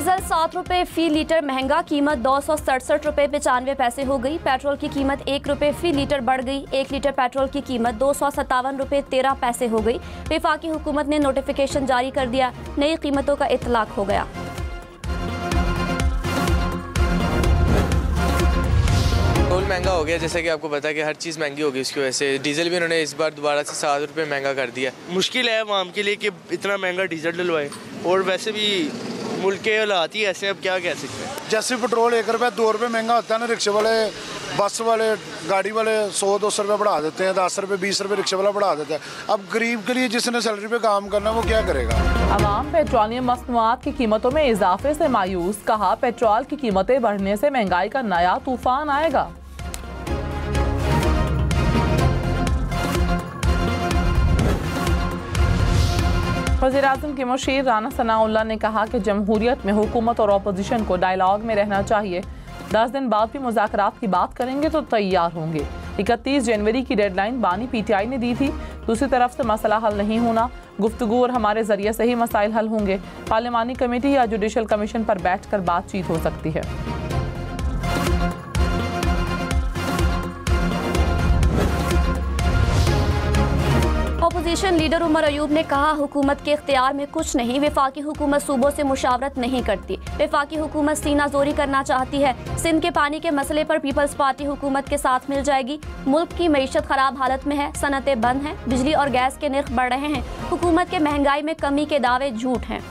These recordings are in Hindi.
डीजल 7 रुपये फी लीटर महंगा, कीमत 267 रुपये 95 पैसे हो गई। पेट्रोल की कीमत 1 रुपये फी लीटर बढ़ गई। 1 लीटर पेट्रोल की कीमत 257 रुपये 13 पैसे हो गई। वफाकी हुकूमत ने नोटिफिकेशन जारी कर दिया, नई कीमतों का इतलाक हो गया। पेट्रोल महंगा हो गया, जैसे कि आपको पता है कि हर चीज़ महंगी होगी, उसकी वजह से डीजल भी उन्होंने इस बार दोबारा से 7 रुपये महंगा कर दिया। मुश्किल है आवाम के लिए कि इतना महंगा डीजल डलवाए, और वैसे भी मुल्क के हालात ही ऐसे, अब क्या कह सकते हैं। जैसे पेट्रोल 1 रुपये 2 रुपये महंगा होता है ना, रिक्शे वाले, बस वाले, गाड़ी वाले 100-200 रुपये बढ़ा देते हैं, 10 रुपये 20 रुपये रिक्शे वाला बढ़ा देता है। अब गरीब के लिए जिसने सैलरी पे काम करना वो क्या करेगा। अवाम पेट्रोलियम मसनूआत की कीमतों में इजाफे से मायूस, कहा पेट्रोल की कीमतें बढ़ने से महंगाई का नया तूफान आएगा। वज़ीर-ए-आज़म के मुशीर राना सनाउल्लाह ने कहा कि जमहूरियत में हुकूमत और अपोजिशन को डायलॉग में रहना चाहिए। 10 दिन बाद भी मुज़ाकरात की बात करेंगे तो तैयार होंगे। 31 जनवरी की डेडलाइन बानी PTI ने दी थी। दूसरी तरफ से मसला हल नहीं होना, गुफ्तगू और हमारे ज़रिए से ही मसाइल हल होंगे। पार्लिमानी कमेटी या जुडिशल कमीशन पर बैठ कर बातचीत हो सकती है। अपोजिशन लीडर उमर अयूब ने कहा, हुकूमत के इख्तियार में कुछ नहीं, वफाकी हुकूमत सूबों से मुशावरत नहीं करती। वफाकी हुकूमत सीना जोरी करना चाहती है। सिंध के पानी के मसले पर पीपल्स पार्टी हुकूमत के साथ मिल जाएगी। मुल्क की मईशत खराब हालत में है, सनतें बंद हैं, बिजली और गैस के निर्ख बढ़ रहे हैं। हुकूमत के महंगाई में कमी के दावे झूठ हैं।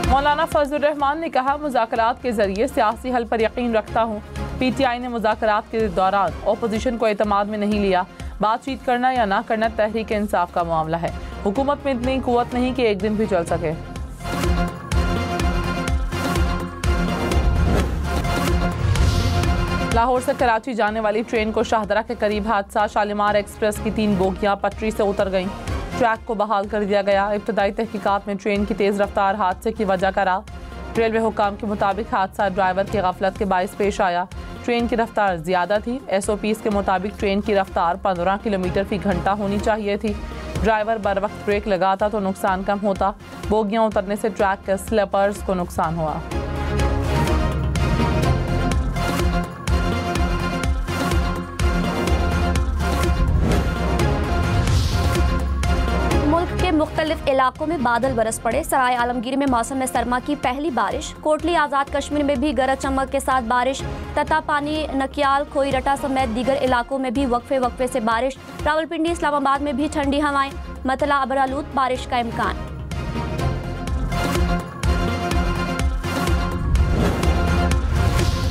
मौलाना फजलुर रहमान ने कहा, मुज़ाकरात के जरिए सियासी हल पर यकीन रखता हूँ। PTI ने मुज़ाकरात के दौरान अपोजिशन को एतमाद में नहीं लिया। बातचीत करना या ना करना तहरीक इंसाफ का मामला है। हुकूमत में इतनी कुव्वत नहीं कि एक दिन भी चल सके। लाहौर से कराची जाने वाली ट्रेन को शाहदरा के करीब हादसा, शालीमार एक्सप्रेस की 3 बोगियां पटरी से उतर गईं। ट्रैक को बहाल कर दिया गया। इब्तदाई तहकीकात में ट्रेन की तेज़ रफ्तार हादसे की वजह करार। रेलवे हुक्काम के मुताबिक हादसा ड्राइवर की गफलत के बाइस पेश आया। ट्रेन की रफ्तार ज़्यादा थी। SOPs के मुताबिक ट्रेन की रफ्तार 15 किलोमीटर फी घंटा होनी चाहिए थी। ड्राइवर बर वक्त ब्रेक लगाता तो नुकसान कम होता। बोगियां उतरने से ट्रैक के स्लीपर्स को नुकसान हुआ। मुख्तलिफ इलाकों में बादल बरस पड़े। सराय आलमगीर में मौसम सरमा की पहली बारिश। कोटली आज़ाद कश्मीर में भी गरज चमक के साथ बारिश। ततापानी, नकियाल, खोईरटा समेत दीगर इलाकों में भी वक्फे वक्फे से बारिश। रावलपिंडी, इस्लामाबाद में भी ठंडी हवाएं। मतला अबरालूद बारिश का इम्कान।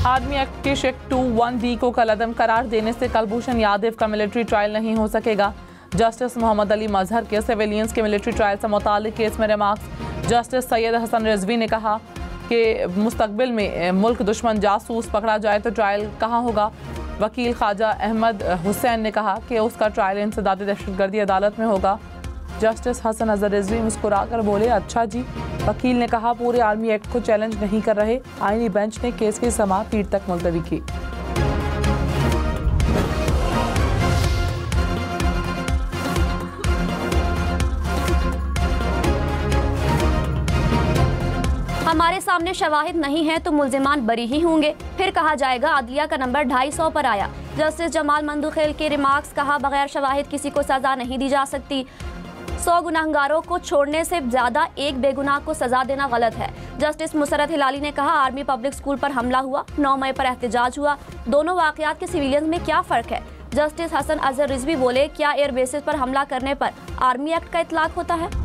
आर्मी एक्ट के शेक 2(1)(d) को कलअदम करार देने से कुलभूषण यादव का मिलिट्री ट्रायल नहीं हो सकेगा। जस्टिस मोहम्मद अली मजहर के सिविलियंस के मिलिट्री ट्रायल से मुताल्लिक केस में रिमार्क्स। जस्टिस सैयद हसन रिजवी ने कहा कि मुस्तकबिल में मुल्क दुश्मन जासूस पकड़ा जाए तो ट्रायल कहाँ होगा। वकील ख्वाजा अहमद हुसैन ने कहा कि उसका ट्रायल इंसदाद दहशतगर्दी अदालत में होगा। जस्टिस हसन अजहर रिजवी मुस्कुराकर बोले, अच्छा जी। वकील ने कहा, पूरे आर्मी एक्ट को चैलेंज नहीं कर रहे। आईनी बेंच ने केस की समाअत पीर तक मुलतवी की। हमारे सामने शवाहिद नहीं है तो मुल्जिमान बरी ही होंगे। फिर कहा जाएगा अदलिया का नंबर 250 पर आया। जस्टिस जमाल मंदुखेल के रिमार्क्स। कहा, बगैर शवाहिद किसी को सजा नहीं दी जा सकती। 100 गुनाहगारों को छोड़ने से ज्यादा एक बेगुनाह को सजा देना गलत है। जस्टिस मुसरत हिलाली ने कहा, आर्मी पब्लिक स्कूल पर हमला हुआ, 9 मई पर एहतजाज हुआ, दोनों वाकयात के सिविलियंस में क्या फ़र्क है। जस्टिस हसन अजहर रिजवी बोले, क्या एयर बेसिस पर हमला करने पर आर्मी एक्ट का इतलाक होता है।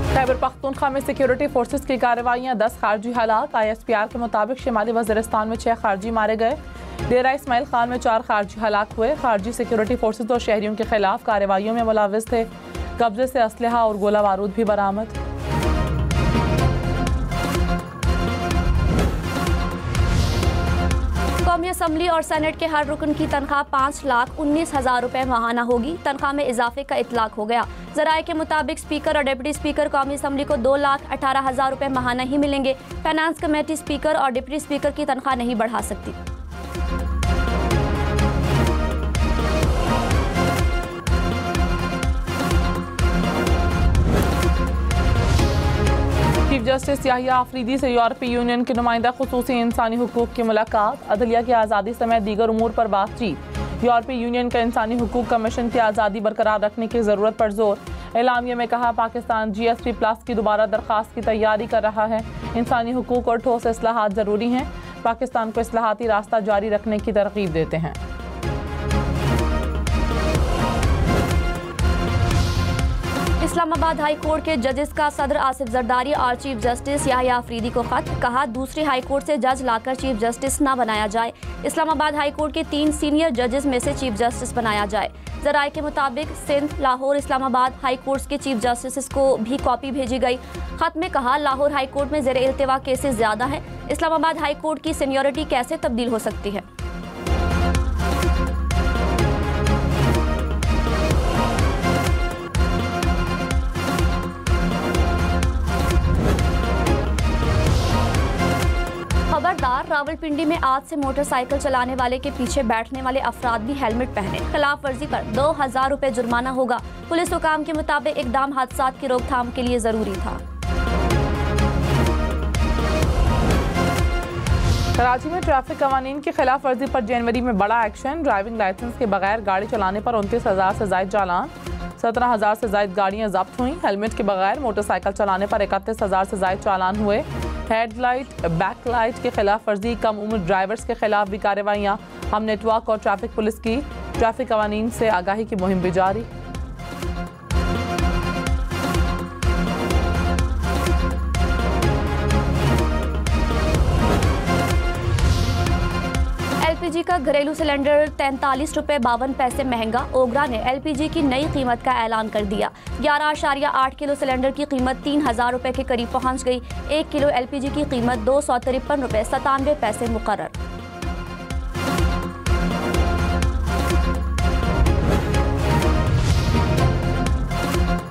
खैबर पख्तूनख्वा में सिक्योरिटी फोर्सेस की कार्रवाइयाँ, 10 खारजी हलाक। ISPR के मुताबिक शिमाली वज़ीरिस्तान में 6 खारजी मारे गए। डेरा इस्माइल खान में 4 खारजी हलाक हुए। खारजी सिक्योरिटी फोर्सेस और शहरियों के खिलाफ कार्रवाइयों में मुलव्विस थे। कब्जे से असलहा और गोला बारूद भी बरामद। कौमी असम्बली और सेनेट के हर रुकन की तनख्वाह 5,19,000 रुपए माहाना होगी। तनख्वाह में इजाफे का इतलाक हो गया। ज़राए के मुताबिक स्पीकर और डिप्टी स्पीकर कौमी असम्बली को 2,18,000 रुपए माहाना ही मिलेंगे। फाइनेंस कमेटी स्पीकर और डिप्टी स्पीकर की तनख्वाह नहीं बढ़ा सकती। जस्टिस याहिया आफरीदी से यूरोपीय यूनियन के नुमाइंदा खुसूसी इंसानी हुकूक की मुलाकात, अदलिया की आज़ादी समेत दीगर उमूर पर बातचीत। यूरोपीय यूनियन का इंसानी हुकूक कमीशन की आज़ादी बरकरार रखने की ज़रूरत पर जोर। एलामिया में कहा पाकिस्तान GSP+ की दोबारा दरख्वास्त की तैयारी कर रहा है। इंसानी हुकूक और ठोस इस्लाहात ज़रूरी हैं। पाकिस्तान को इस्लाहाती रास्ता जारी रखने की तरगीब देते हैं। इस्लामाबाद हाई कोर्ट के जजेस का सदर आसिफ जरदारी और चीफ जस्टिस याहिया आफरीदी को खत, कहा दूसरी हाई कोर्ट से जज लाकर चीफ जस्टिस न बनाया जाए। इस्लामाबाद हाई कोर्ट के 3 सीनियर जजेस में से चीफ जस्टिस बनाया जाए। जराये के मुताबिक सिंध, लाहौर, इस्लामाबाद हाई कोर्ट्स के चीफ जस्टिस को भी कॉपी भेजी गई। खत में कहा लाहौर हाई कोर्ट में ज़ेर इल्तिवा केसेस ज़्यादा हैं। इस्लामाबाद हाई कोर्ट की सीनियरिटी कैसे तब्दील हो सकती है? खबरदार, रावलपिंडी में आज से मोटरसाइकिल चलाने वाले के पीछे बैठने वाले अफराद भी हेलमेट पहने। खिलाफ वर्जी पर 2000 रुपए जुर्माना होगा। पुलिस हुकाम के मुताबिक इकदाम हादसा की रोकथाम के लिए जरूरी था। कराची में ट्रैफिक कवानीन की खिलाफ वर्जी पर जनवरी में बड़ा एक्शन। ड्राइविंग लाइसेंस के बगैर गाड़ी चलाने पर 29,000 से जायद चालान, 17,000 से जायद गाड़ियां जब्त हुई। हेलमेट के बगैर मोटरसाइकिल चलाने पर 31,000 से जायद चालान हुए। हेडलाइट, बैकलाइट की खिलाफ वर्जी, कम उम्र ड्राइवर्स के खिलाफ भी कार्रवाइयाँ। हम नेटवर्क और ट्रैफिक पुलिस की ट्रैफिक कवानीन से आगाही की मुहिम भी जारी। LPG का घरेलू सिलेंडर 43 रुपये 52 पैसे महंगा। ओगरा ने LPG की नई कीमत का ऐलान कर दिया। 11.8 किलो सिलेंडर की कीमत 3,000 रुपये के करीब पहुंच गई। 1 किलो LPG की कीमत 253 रुपये 97 पैसे मुकर्रर।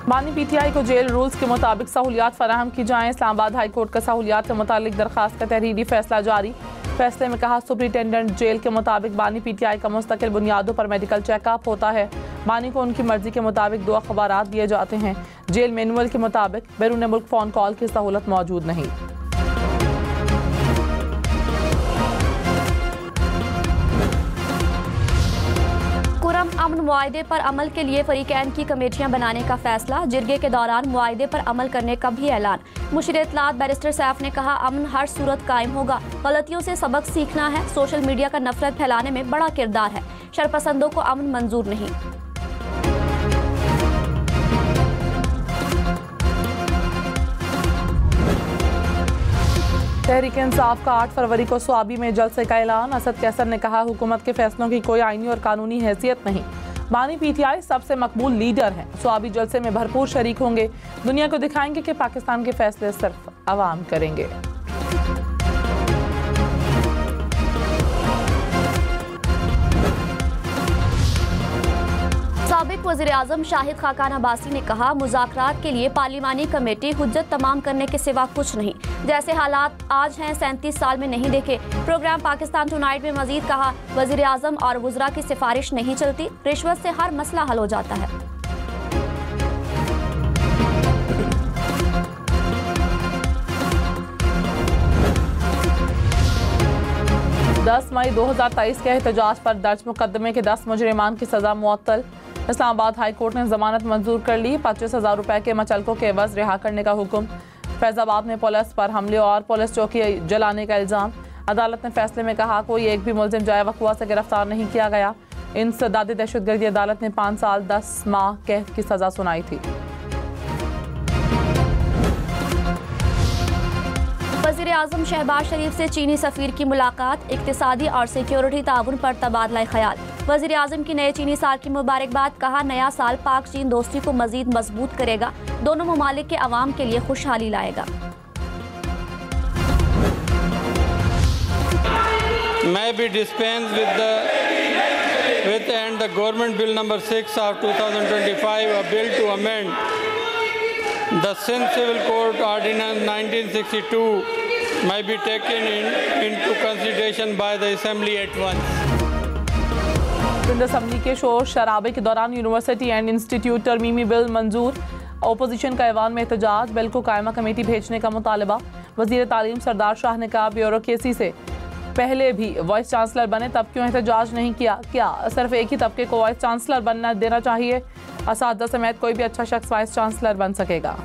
बानी PTI को जेल रूल्स के मुताबिक सहूलियात फराहम की जाएं। इस्लामाबाद हाई कोर्ट का सहूलियात से मुतालिक दरखास्त का तहरीरी फैसला जारी। फैसले में कहा सुपरिटेंडेंट जेल के मुताबिक बानी PTI का मुस्तकिल बुनियादों पर मेडिकल चेकअप होता है। बानी को उनकी मर्जी के मुताबिक 2 अखबारात दिए जाते हैं। जेल मैनुअल के मुताबिक बैरून मुल्क फ़ोन कॉल की सहूलत मौजूद नहीं। कुरम अमन मुआहदे पर अमल के लिए फरीकैन की कमेटियां बनाने का फैसला। जिरगे के दौरान मुआहदे पर अमल करने का भी ऐलान। मुशीर इत्तलात बैरिस्टर सैफ ने कहा अमन हर सूरत कायम होगा। गलतियों से सबक सीखना है। सोशल मीडिया का नफरत फैलाने में बड़ा किरदार है। शरपसंदों को अमन मंजूर नहीं। तहरीक इंसाफ का 8 फरवरी को स्वाबी में जलसे का ऐलान। असद कैसर ने कहा हुकूमत के फैसलों की कोई आईनी और कानूनी हैसियत नहीं। बानी PTI सबसे मकबूल लीडर हैं। स्वाबी जलसे में भरपूर शरीक होंगे। दुनिया को दिखाएंगे कि पाकिस्तान के फैसले सिर्फ अवाम करेंगे। साबिक वज़ीर-ए-आज़म शाहिद खाकान अब्बासी ने कहा मुज़ाकरात के लिए पार्लिमानी कमेटी हुज्जत तमाम करने के सिवा कुछ नहीं। जैसे हालात आज हैं 37 साल में नहीं देखे। प्रोग्राम पाकिस्तान टुनाइट में मजीद कहा वज़ीर-ए-आज़म और वज़रा की सिफारिश नहीं चलती। रिश्वत से हर मसला हल हो जाता है। 10 मई 2023 के एहतजाज पर दर्ज मुकदमे के 10 मुजरिमान की सजा मुअत्तल। इस्लामाबाद हाई कोर्ट ने जमानत मंजूर कर ली। 25,000 रुपए के मचलकों के एवज रिहा करने का हुक्म। फैजाबाद में पुलिस पर हमले और पुलिस चौकी जलाने का इल्ज़ाम। अदालत ने फैसले में कहा कोई एक भी मुलजिम जाए वक़ुआ से गिरफ्तार नहीं किया गया। इंसदाद दहशतगर्दी अदालत ने 5 साल 10 माह कैद की सजा सुनाई थी। वज़ीर-ए-आज़म शहबाज शरीफ से चीनी सफ़ीर की मुलाकात। इक़्तिसादी और सिक्योरिटी ताउन पर तबादला ख्याल। वज़ीर-ए-आज़म की नए चीनी साल की मुबारकबाद। कहा नया साल पाक चीन दोस्ती को मज़ीद मजबूत करेगा। दोनों ममालिक के अवाम के लिए खुशहाली लाएगा। मैं भी dispense with and the government bill number 6 of 2025, a bill to amend the Sindh Civil Code Ordinance 1962 may be taken into consideration by the Assembly at once. Sindh assembly के शोर शराबे के दौरान यूनिवर्सिटी एंड इंस्टीट्यूट तरमीमी बिल मंजूर। ओपोजिशन का ऐवान में एहतजाज, बिल को कायमा कमेटी भेजने का मुतालबा। वज़ीर तालीम सरदार शाह ने कहा ब्यूरोक्रेसी से पहले भी वाइस चांसलर बने, तब क्यों एहतजाज नहीं किया? क्या सिर्फ एक ही तबके को वाइस चांसलर बनना देना चाहिए? असातिज़ा समेत कोई भी अच्छा शख्स वाइस चांसलर बन सकेगा।